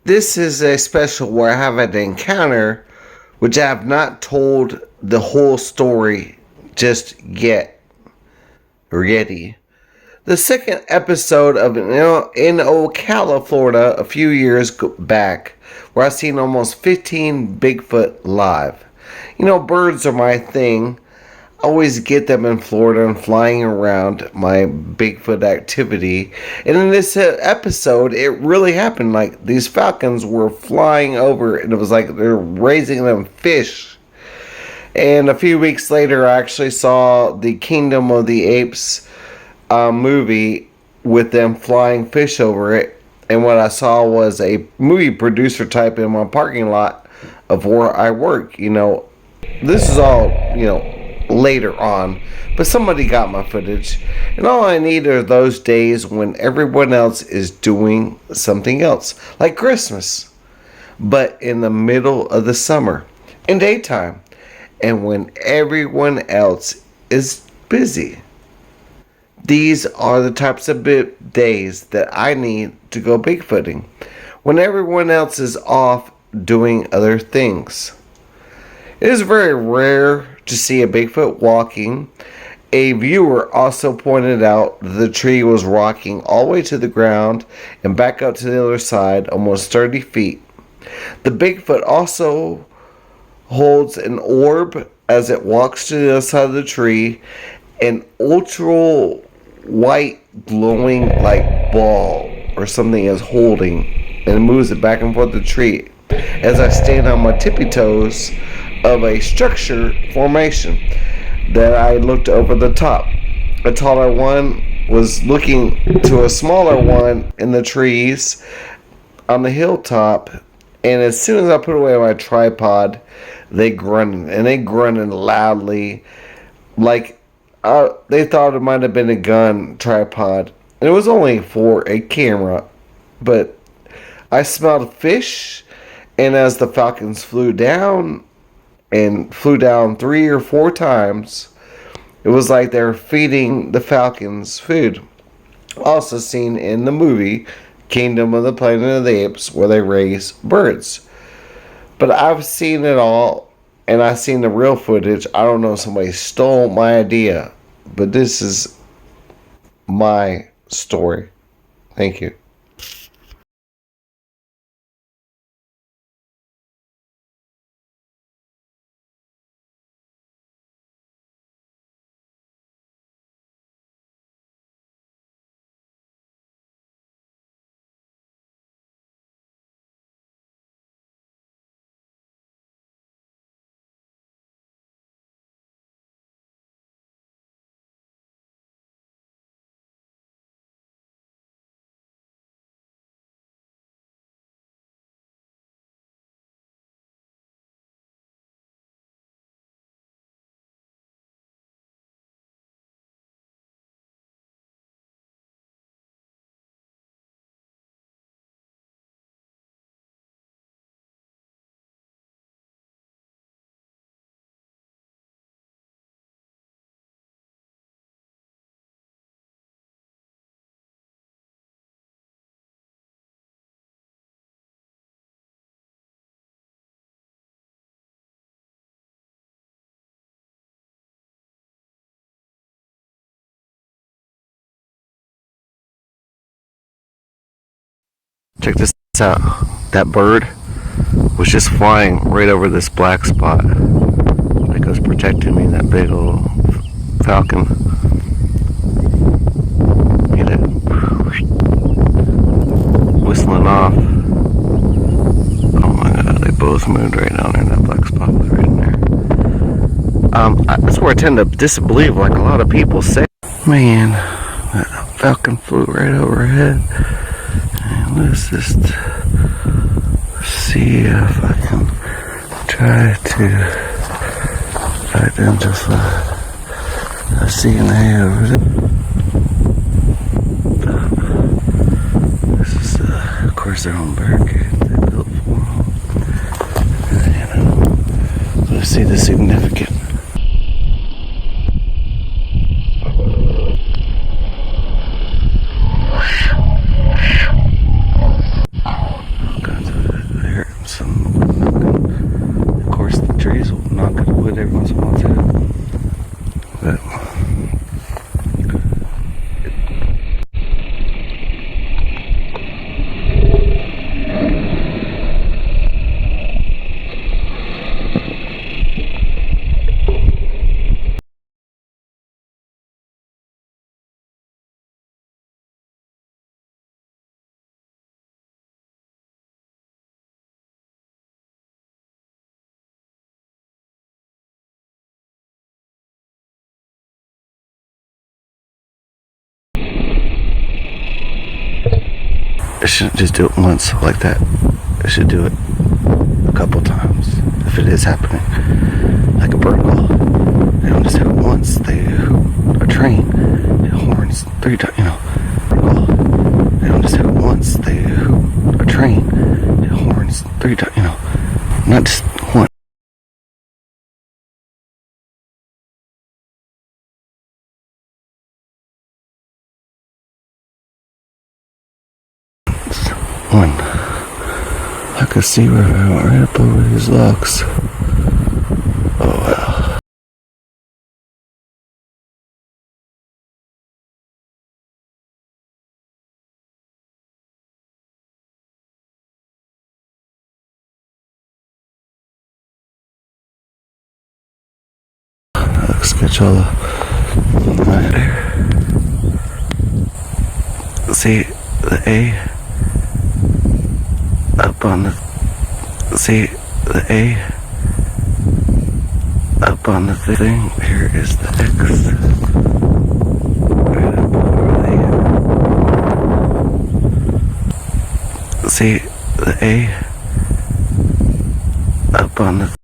This is a special where I have an encounter which I have not told the whole story just yet. Or yeti. The second episode of in Ocala, Florida, a few years back, where I seen almost 15 Bigfoot live. Birds are my thing. I always get them in Florida and flying around my Bigfoot activity. And in this episode, it really happened. Like, these falcons were flying over, and it was like they're raising them fish. And a few weeks later, I actually saw the Kingdom of the Apes movie with them flying fish over it. And what I saw was a movie producer type in my parking lot of where I work. This is all, later on, but somebody got my footage, and all I need are those days when everyone else is doing something else, like Christmas, but in the middle of the summer, in daytime, and when everyone else is busy. These are the types of days that I need to go Bigfooting, when everyone else is off doing other things. It is very rare to see a Bigfoot walking. A viewer also pointed out the tree was rocking all the way to the ground and back up to the other side, almost 30 feet. The Bigfoot also holds an orb as it walks to the other side of the tree, an ultra white glowing like ball or something is holding, and moves it back and forth the tree as I stand on my tippy toes of a structure formation that I looked over the top. A taller one was looking to a smaller one in the trees on the hilltop, and as soon as I put away my tripod, they grunted loudly, like they thought it might have been a gun tripod. And it was only for a camera, but I smelled fish, and as the falcons flew down 3 or 4 times, it was like they were feeding the falcons food. Also seen in the movie Kingdom of the Planet of the Apes, where they raise birds. But I've seen it all, and I've seen the real footage. I don't know if somebody stole my idea, but this is my story. Thank you. Check this out. That bird was just flying right over this black spot. Like it was protecting me, that big old falcon. Get it whistling off. Oh my god, they both moved right down there. That black spot was right in there. That's where I tend to disbelieve, like a lot of people say. Man, that falcon flew right overhead. Let's just see if I can try to identify. I see an eye over there. This is, of course, their own barricade they built for them. Let's see the significance. Kinds of It shouldn't just do it once like that. It should do it a couple times if it is happening. Like a bird call. They don't just do it once. They hoot a train. It horns 3 times, you know. Call. They don't just do it once. They hoot a train. It horns 3 times, you know. Not just one. One. I could see where I went right up over these logs. Oh well. Let's get y'all right there. See the A up on the. See the A up on the thing. Here is the X. Right up over there. See the A up on the